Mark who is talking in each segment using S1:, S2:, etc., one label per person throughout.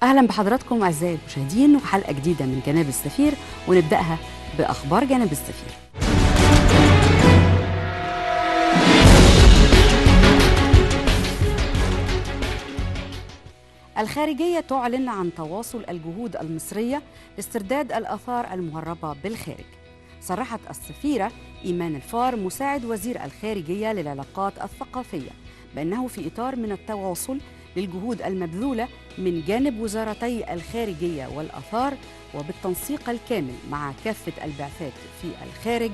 S1: أهلا بحضراتكم أعزائي المشاهدين وحلقة جديدة من جناب السفير، ونبدأها بأخبار جناب السفير. الخارجية تعلن عن تواصل الجهود المصرية لاسترداد الآثار المهربة بالخارج. صرحت السفيرة إيمان الفار مساعد وزير الخارجية للعلاقات الثقافية بأنه في إطار من التواصل للجهود المبذولة من جانب وزارتي الخارجية والآثار وبالتنسيق الكامل مع كافة البعثات في الخارج،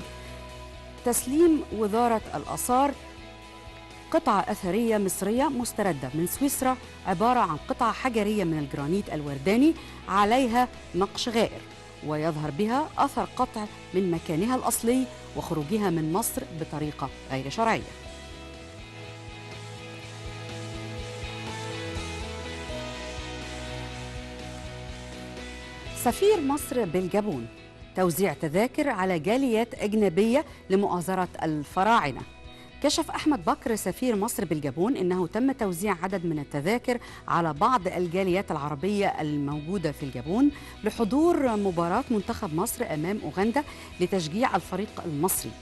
S1: تسليم وزارة الآثار قطعة أثرية مصرية مستردة من سويسرا عبارة عن قطعة حجرية من الجرانيت الورداني عليها نقش غائر، ويظهر بها أثر قطع من مكانها الأصلي وخروجها من مصر بطريقة غير شرعية. سفير مصر بالجابون توزيع تذاكر على جاليات أجنبية لمؤازرة الفراعنة. كشف أحمد بكر سفير مصر بالجابون إنه تم توزيع عدد من التذاكر على بعض الجاليات العربية الموجودة في الجابون لحضور مباراة منتخب مصر أمام أوغندا لتشجيع الفريق المصري،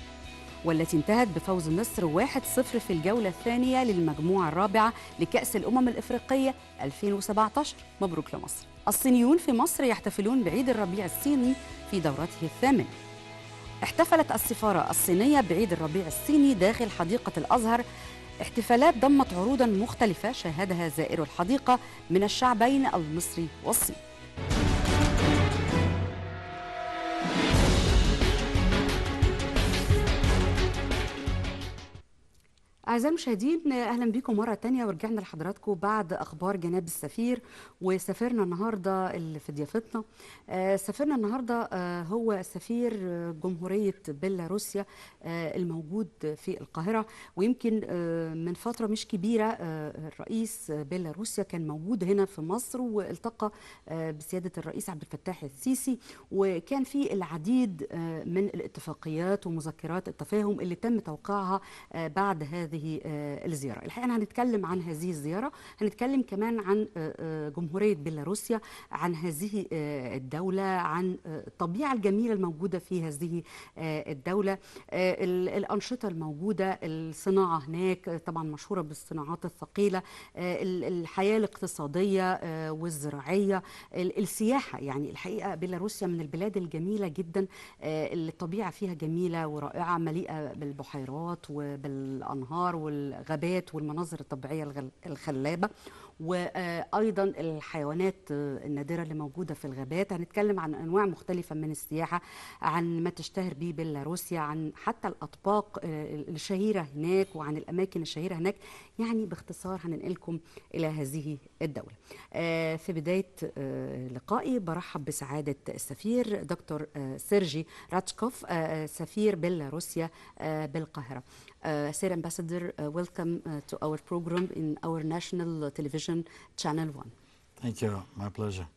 S1: والتي انتهت بفوز مصر 1-0 في الجولة الثانية للمجموعة الرابعة لكأس الأمم الإفريقية 2017. مبروك لمصر. الصينيون في مصر يحتفلون بعيد الربيع الصيني في دورته الثامنة. احتفلت السفارة الصينية بعيد الربيع الصيني داخل حديقة الأزهر، احتفالات ضمت عروضا مختلفة شاهدها زائرو الحديقة من الشعبين المصري والصيني. أعزائي المشاهدين، أهلا بكم مرة تانية ورجعنا لحضراتكم بعد أخبار جناب السفير. وسفيرنا النهاردة اللي في ضيافتنا، سفيرنا النهاردة هو سفير جمهورية بيلاروسيا الموجود في القاهرة. ويمكن من فترة مش كبيرة الرئيس بيلاروسيا كان موجود هنا في مصر والتقى بسيادة الرئيس عبد الفتاح السيسي، وكان في العديد من الاتفاقيات ومذكرات التفاهم اللي تم توقيعها بعد هذه الزيارة. الحقيقة هنتكلم عن هذه الزيارة، هنتكلم كمان عن جمهورية بيلاروسيا، عن هذه الدولة، عن الطبيعة الجميلة الموجودة في هذه الدولة، الأنشطة الموجودة، الصناعة هناك طبعا مشهورة بالصناعات الثقيلة، الحياة الاقتصادية والزراعية، السياحة. يعني الحقيقة بيلاروسيا من البلاد الجميلة جدا، الطبيعة فيها جميلة ورائعة، مليئة بالبحيرات وبالأنهار والغابات والمناظر الطبيعية الخلابة، وأيضا الحيوانات النادرة اللي موجودة في الغابات. هنتكلم عن أنواع مختلفة من السياحة، عن ما تشتهر به بيلاروسيا، عن حتى الأطباق الشهيرة هناك وعن الأماكن الشهيرة هناك. يعني باختصار هننقلكم إلى هذه الدولة. في بداية لقائي برحب بسعادة السفير دكتور سيرجي راتشكوف سفير بيلاروسيا بالقاهرة. Sir Ambassador, welcome to our program in our national television channel 1.
S2: Thank you, my pleasure.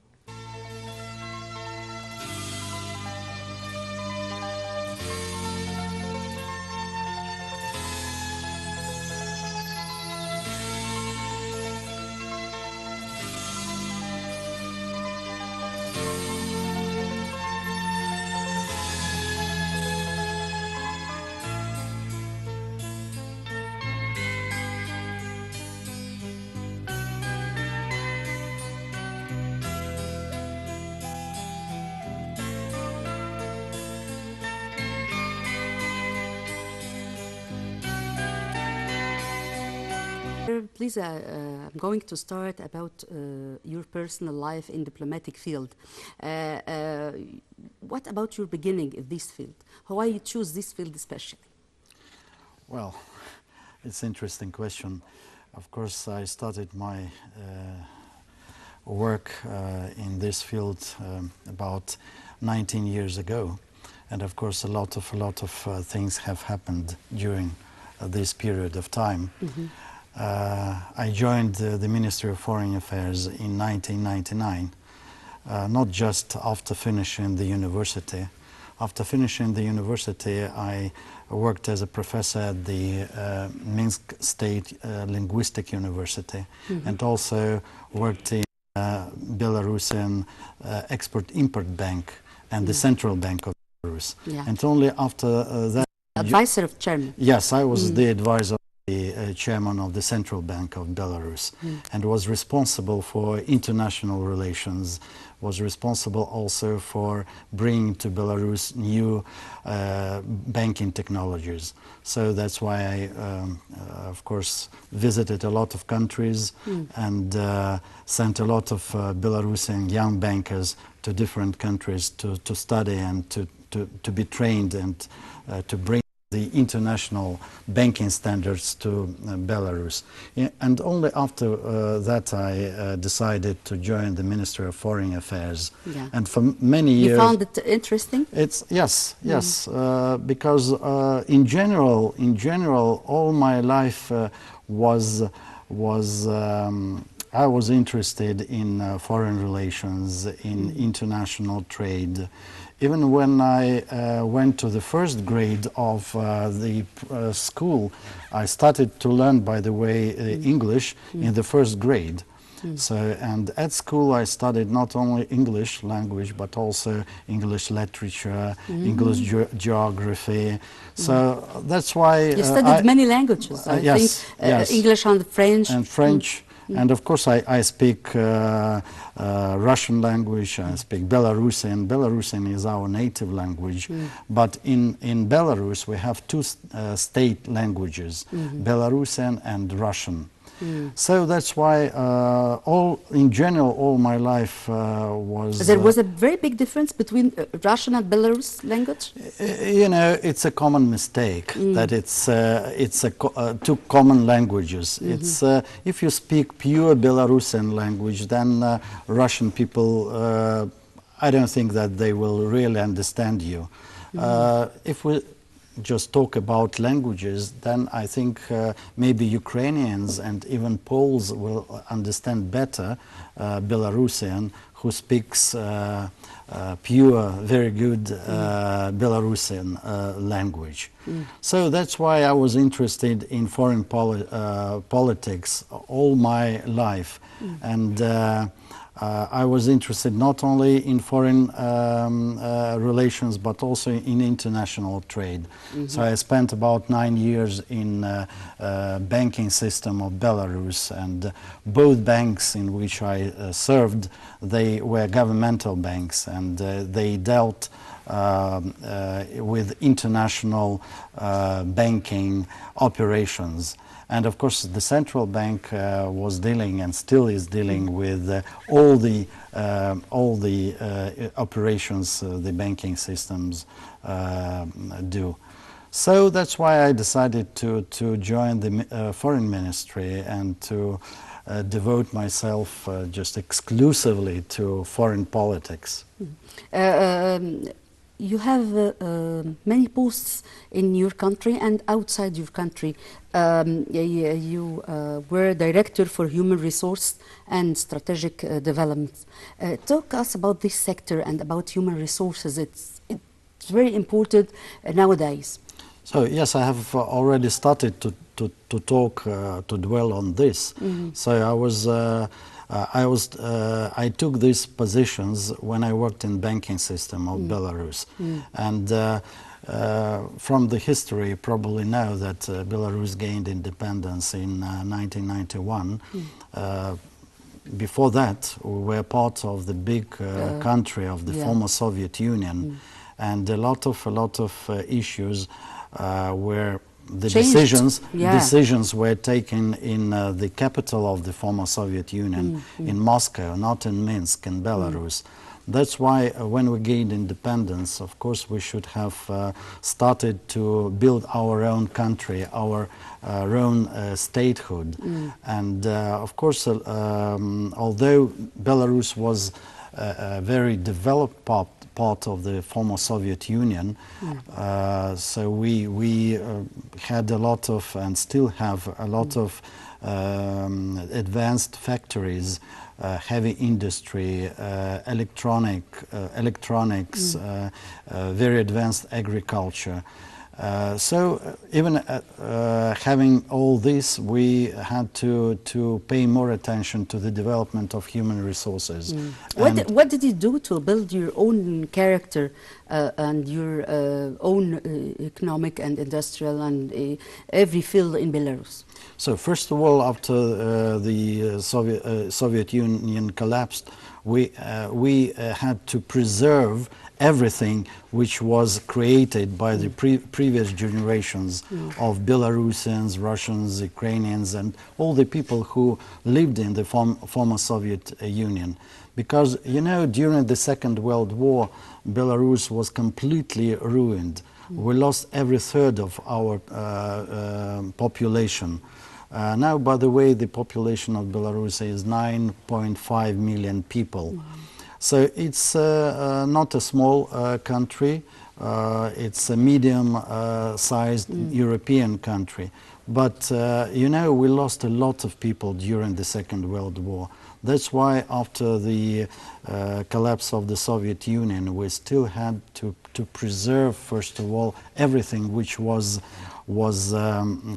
S1: Please, I'm going to start about your personal life in diplomatic field. What about your beginning in this field? Why you choose this field especially?
S2: Well, it's an interesting question. Of course, I started my work in this field about 19 years ago, and of course, a lot of things have happened during this period of time. Mm-hmm. I joined the Ministry of Foreign Affairs in 1999, not just after finishing the university. After finishing the university, I worked as a professor at the Minsk State Linguistic University, mm-hmm. and also worked in Belarusian Export-Import Bank and the Central Bank of Belarus.
S1: Yeah.
S2: And only after that...
S1: Advisor of chairman.
S2: Yes, I was the advisor of the chairman of the Central Bank of Belarus and was responsible for international relations, was responsible also for bringing to Belarus new banking technologies. So that's why I, of course, visited a lot of countries and sent a lot of Belarusian young bankers to different countries to study and to be trained and to bring the international banking standards to Belarus. And only after that I decided to join the Ministry of Foreign Affairs.
S1: Yeah.
S2: And for many years...
S1: You found it interesting?
S2: It's, yes, because in general, all my life I was interested in foreign relations, in international trade. Even when I went to the first grade of the school, I started to learn, by the way, English in the first grade. So, and at school I studied not only English language, but also English literature, English geography. So that's why...
S1: You studied many languages, I think.
S2: Yes.
S1: English and French.
S2: And French. And of course I speak Russian language, I speak Belarusian. Belarusian is our native language. But in Belarus we have two state languages, Belarusian and Russian. So that's why in general all my life was...
S1: There was a very big difference between Russian and Belarus language?
S2: You know, it's a common mistake that it's two common languages. It's if you speak pure Belarusian language, then Russian people, I don't think that they will really understand you. If we just talk about languages, then I think maybe Ukrainians and even Poles will understand better Belarusian, who speaks pure, very good Belarusian language. So that's why I was interested in foreign politics all my life. And I was interested not only in foreign relations, but also in international trade. So I spent about 9 years in banking system of Belarus, and both banks in which I served, they were governmental banks, and they dealt with international banking operations. And of course, the central bank was dealing and still is dealing with all the operations the banking systems do. So that's why I decided to join the foreign ministry and to devote myself just exclusively to foreign politics.
S1: You have many posts in your country and outside your country. You were Director for Human Resource and Strategic Development. Talk us about this sector and about human resources. It's very important nowadays. So
S2: yes, I have already started to talk, to dwell on this. So I took these positions when I worked in banking system of Belarus. And from the history, you probably know that Belarus gained independence in 1991. Before that, we were part of the big country of the former Soviet Union. And a lot of issues were... The decisions were taken in the capital of the former Soviet Union, in Moscow, not in Minsk, in Belarus. That's why when we gained independence, of course, we should have started to build our own country, our own statehood. And of course, although Belarus was a very developed part of the former Soviet Union, so we had a lot of, and still have a lot of advanced factories, heavy industry, electronics, very advanced agriculture. Even having all this, we had to pay more attention to the development of human resources.
S1: What did you do to build your own character and your own economic and industrial and every field in Belarus?
S2: So first of all, after the Soviet Union collapsed, we had to preserve everything which was created by the previous generations of Belarusians, Russians, Ukrainians, and all the people who lived in the former Soviet Union. Because, you know, during the Second World War, Belarus was completely ruined. We lost every third of our population. Now, by the way, the population of Belarus is 9.5 million people. Wow. So it's not a small country, it's a medium-sized European country. But, you know, we lost a lot of people during the Second World War. That's why after the collapse of the Soviet Union, we still had to preserve, first of all, everything which was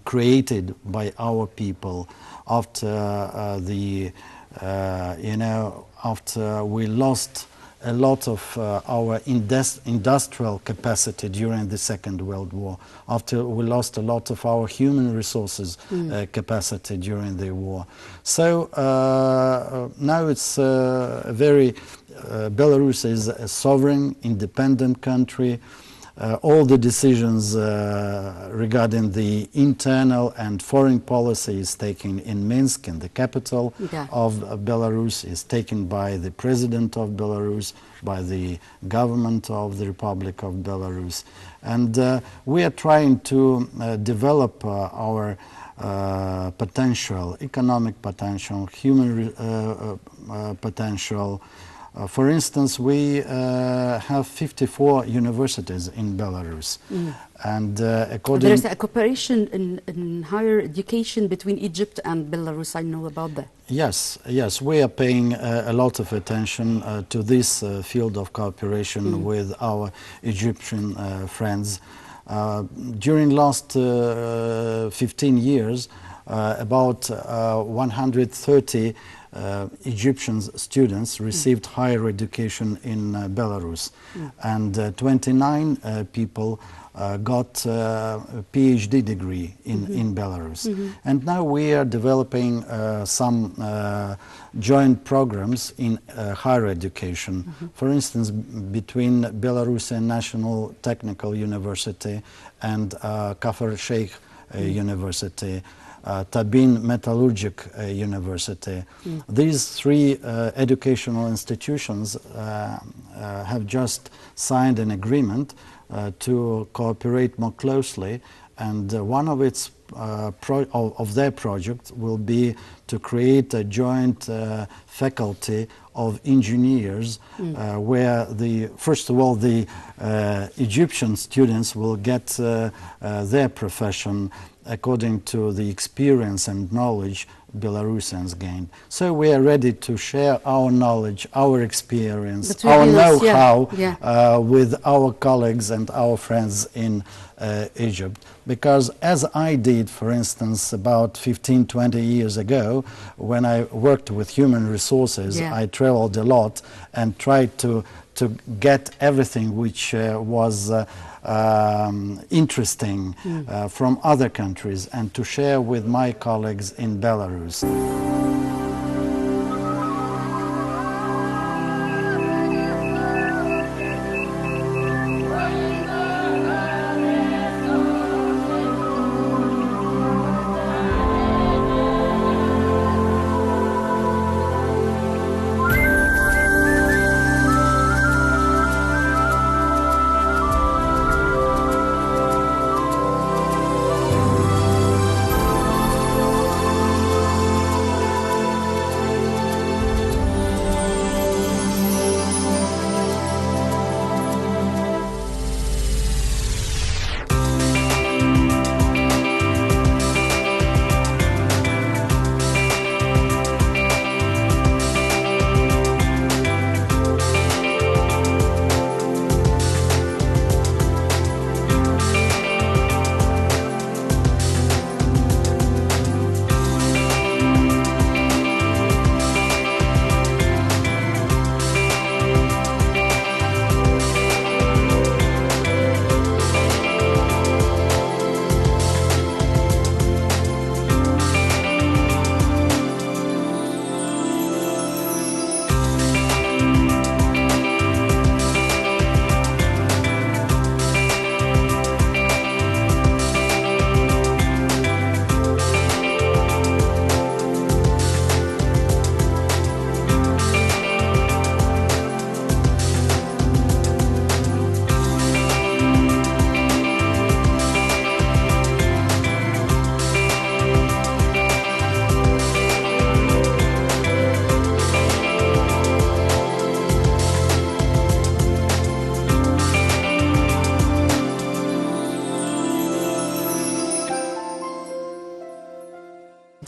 S2: created by our people after after we lost a lot of our industrial capacity during the Second World War, after we lost a lot of our human resources capacity during the war. So now it's Belarus is a sovereign, independent country. All the decisions regarding the internal and foreign policy is taken in Minsk, in the capital of Belarus, is taken by the president of Belarus, by the government of the Republic of Belarus. And we are trying to develop our potential, economic potential, human potential. For instance, we have 54 universities in Belarus. And according...
S1: There's a cooperation in higher education between Egypt and Belarus. I know about that.
S2: Yes, yes. We are paying a lot of attention to this field of cooperation with our Egyptian friends. During last 15 years, about 130 Egyptian students received higher education in Belarus, and 29 people got a PhD degree in Belarus. And now we are developing some joint programs in higher education. For instance, between Belarusian National Technical University and Kafr Sheikh University, Tabin Metallurgic University. These three educational institutions have just signed an agreement to cooperate more closely, and one of its their projects will be to create a joint faculty of engineers where first of all the Egyptian students will get their profession according to the experience and knowledge Belarusians gained. So we are ready to share our knowledge, our experience, our know-how with our colleagues and our friends in Egypt. Because as I did, for instance, about 15, 20 years ago, when I worked with human resources, I traveled a lot and tried to get everything which was interesting from other countries and to share with my colleagues in Belarus.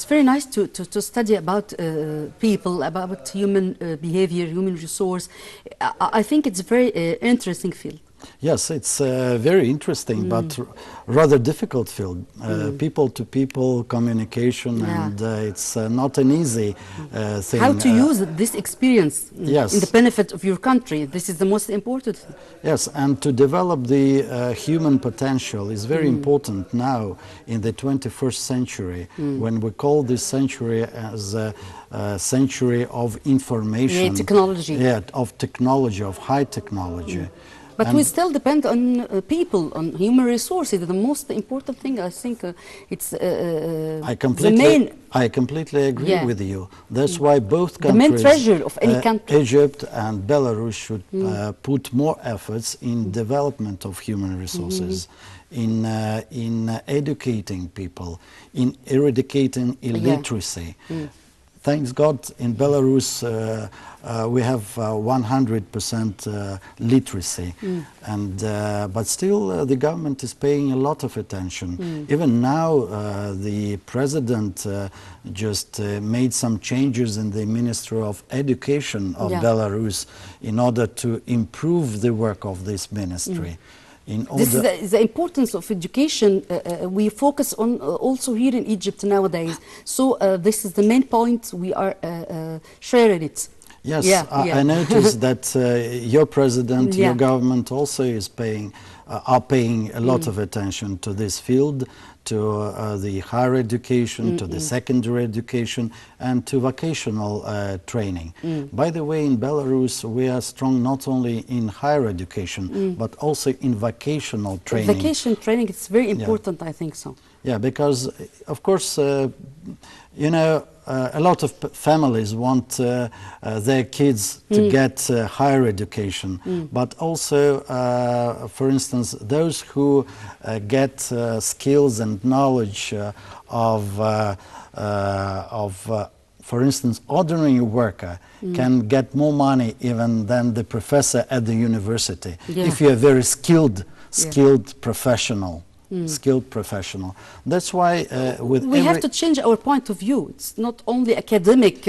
S1: very nice to study about people, about human behavior, human resource. I think it's a very interesting field.
S2: Yes, it's very interesting, but rather difficult field. People-to-people communication, and it's not an easy thing.
S1: How to use this experience
S2: yes.
S1: in the benefit of your country. This is the most important thing.
S2: Yes, and to develop the human potential is very important now in the 21st century, when we call this century as a century of information.
S1: Technology.
S2: Yeah, of technology, of high technology.
S1: But we still depend on people, on human resources. The most important thing, I think, it's
S2: I completely agree with you. That's why both countries,
S1: the main treasure of any country,
S2: Egypt and Belarus, should put more efforts in development of human resources, in educating people, in eradicating illiteracy. Thanks God, in Belarus we have 100% literacy, and but still the government is paying a lot of attention. Even now, the president just made some changes in the Ministry of Education of Belarus in order to improve the work of this ministry.
S1: This is the importance of education. We focus on also here in Egypt nowadays. So this is the main point. We are sharing it.
S2: Yes, I noticed that your president, your government also is are paying a lot of attention to this field, to the higher education, to the secondary education, and to vocational training. By the way, in Belarus, we are strong not only in higher education, but also in vocational training.
S1: Vocation training is very important, I think so.
S2: Yeah, because, of course, you know, a lot of families want their kids to get higher education, but also, for instance, those who get skills and knowledge for instance, ordinary worker can get more money even than the professor at the university if you're a very skilled professional. Skilled professional. That's why
S1: we have to change our point of view. It's not only academic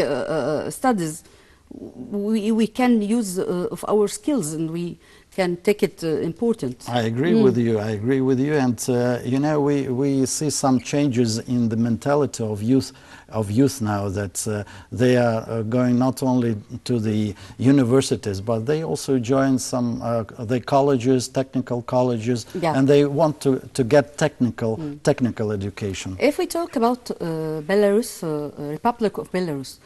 S1: studies. We can use of our skills, and we can take it important.
S2: I agree with you. I agree with you. And you know, we see some changes in the mentality of youth now, that they are going not only to the universities, but they also join some the colleges, technical colleges, and they want to get technical education.
S1: If we talk about Belarus, Republic of Belarus,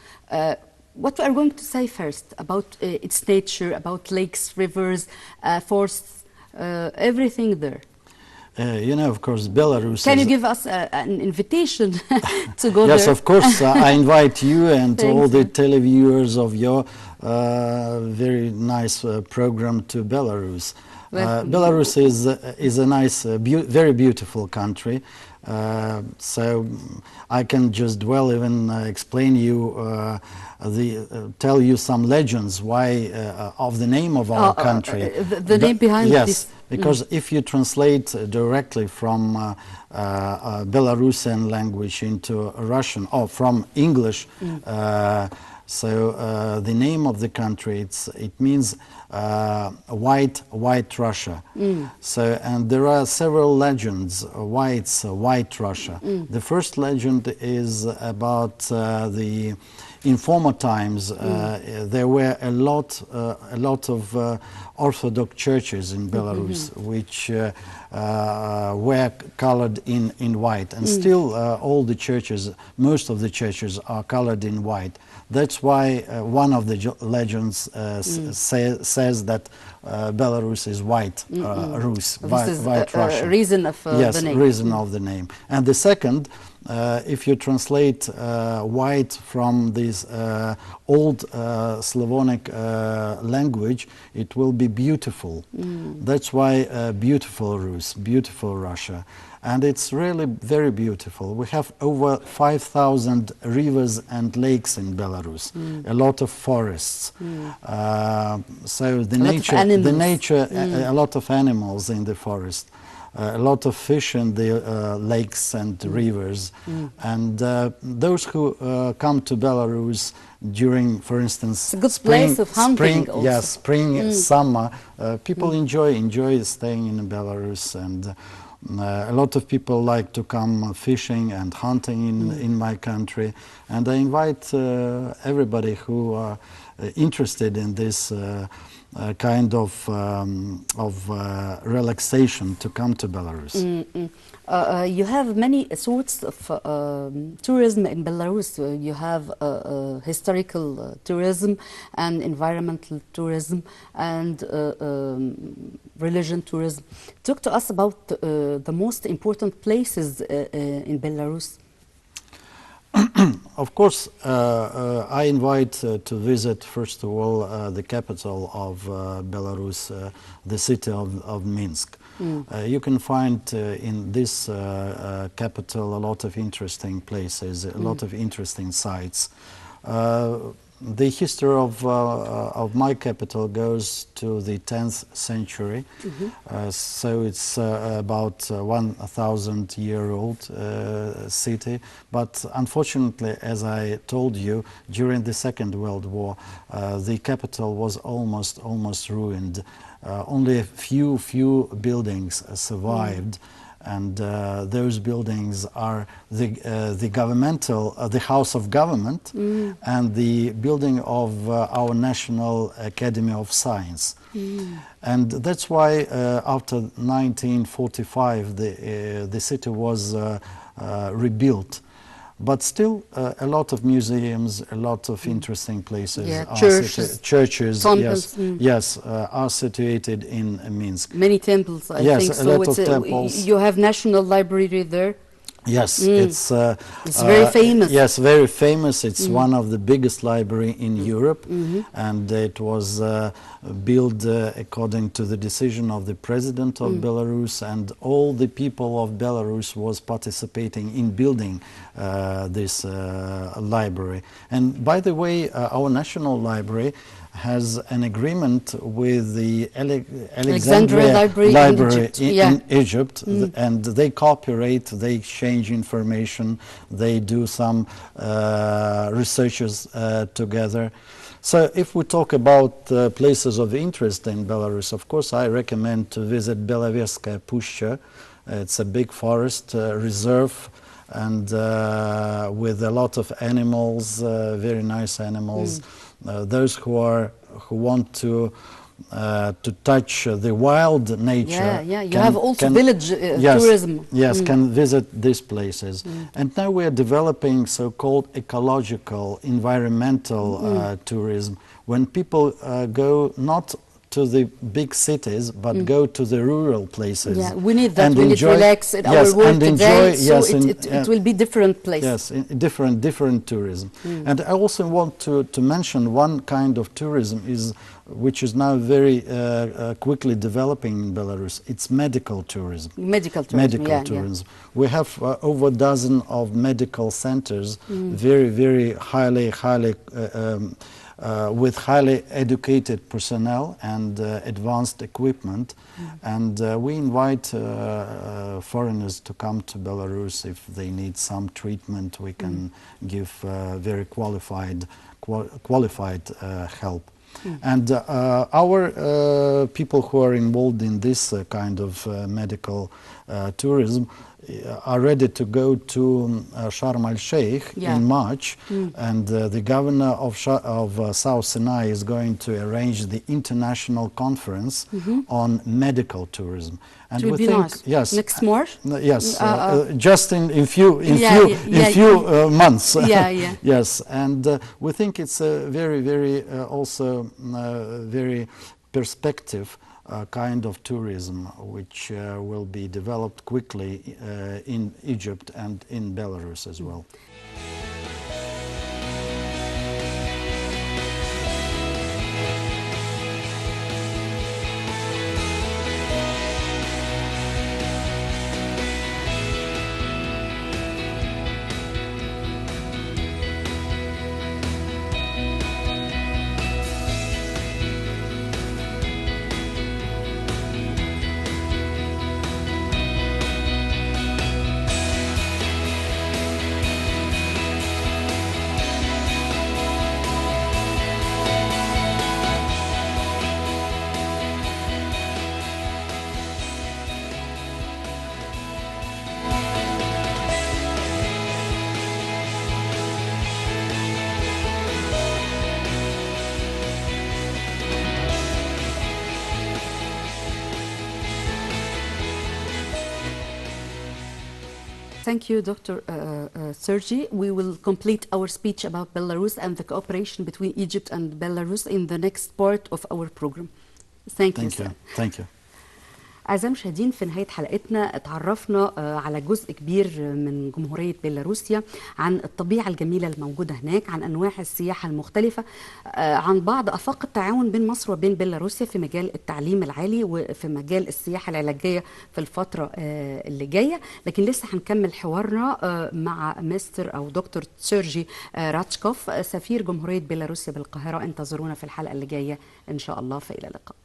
S1: what are we going to say first about its nature, about lakes, rivers, forests, everything there?
S2: You know, of course, Belarus.
S1: Can you give us an invitation to go there?
S2: Yes, of course. I invite you and all the televiewers of your very nice program to Belarus. Belarus is a nice, very beautiful country. So I can just even explain you tell you some legends why of the name of our country.
S1: The name behind this.
S2: Because if you translate directly from Belarusian language into Russian, or from English, so the name of the country, it means white Russia. So, and there are several legends why it's white Russia. The first legend is about the in former times there were a lot of Orthodox churches in Belarus which were colored in white, and still all the churches, most of the churches are colored in white. That's why one of the legends says that Belarus is white Rus, white Russia.
S1: Reason of the name.
S2: Yes, reason of the name. And the second, if you translate white from this old Slavonic language, it will be beautiful. That's why beautiful Rus, beautiful Russia. And it's really very beautiful. We have over 5,000 rivers and lakes in Belarus, a lot of forests. So the nature, a lot of animals in the forest, a lot of fish in the lakes and rivers. And those who come to Belarus during, for instance,
S1: it's a good place of hunting also.
S2: Yes, spring, summer, people enjoy staying in Belarus, and a lot of people like to come fishing and hunting in my country, and I invite everybody who are interested in this kind of relaxation to come to Belarus.
S1: You have many sorts of tourism in Belarus. You have historical tourism and environmental tourism and religion tourism. Talk to us about the most important places in Belarus.
S2: Of course, I invite to visit, first of all, the capital of Belarus, the city of Minsk. You can find in this capital a lot of interesting places, a lot of interesting sites. The history of my capital goes to the 10th century, so it's about 1,000-year-old city. But unfortunately, as I told you, during the Second World War, the capital was almost ruined. Only a few buildings survived. And those buildings are the governmental, the House of Government, and the building of our National Academy of Science. And that's why after 1945 the city was rebuilt. But still, a lot of museums, a lot of interesting places, churches,
S1: temples,
S2: yes, are situated in Minsk.
S1: Many temples, I think.
S2: A lot of temples.
S1: You have National Library there.
S2: Yes, it's
S1: very famous.
S2: Yes, very famous. It's one of the biggest library in Europe, and it was built according to the decision of the president of Belarus, and all the people of Belarus was participating in building this library. And by the way, our National Library has an agreement with the Alexandria Library in Egypt, and they cooperate, they exchange information, they do some researches together. So if we talk about places of interest in Belarus, of course I recommend to visit Belovezskaya Pushcha. It's a big forest reserve, and with a lot of animals, very nice animals. Those who want to touch the wild nature.
S1: You have also village tourism.
S2: Yes, can visit these places. And now we are developing so-called ecological, environmental tourism, when people go not to the big cities, but go to the rural places.
S1: Yeah, we need that. We need to relax in our work today, so it will be different places.
S2: Yes, different tourism. And I also want to mention one kind of tourism which is now very quickly developing in Belarus. It's medical tourism.
S1: Medical tourism.
S2: We have over a dozen of medical centers, very highly with highly educated personnel and advanced equipment, and we invite foreigners to come to Belarus. If they need some treatment, we can give very qualified help. And our people who are involved in this kind of medical tourism are ready to go to Sharm el-Sheikh in March, and the governor of South Sinai is going to arrange the international conference on medical tourism. And
S1: we think, nice.
S2: Yes,
S1: next March.
S2: Yes, just in few months. Yes, and we think it's a very also very perspective kind of tourism, which will be developed quickly in Egypt and in Belarus as well.
S1: Thank you, Dr. Sergey. We will complete our speech about Belarus and the cooperation between Egypt and Belarus in the next part of our program. Thank you, sir.
S2: Thank you.
S1: أعزائي المشاهدين، في نهاية حلقتنا اتعرفنا على جزء كبير من جمهورية بيلاروسيا، عن الطبيعة الجميلة الموجودة هناك، عن أنواع السياحة المختلفة، عن بعض آفاق التعاون بين مصر وبين بيلاروسيا في مجال التعليم العالي وفي مجال السياحة العلاجية في الفترة اللي جاية. لكن لسه هنكمل حوارنا مع مستر أو دكتور سيرجي راتشكوف، سفير جمهورية بيلاروسيا بالقاهرة. انتظرونا في الحلقة اللي جاية إن شاء الله، فإلى اللقاء.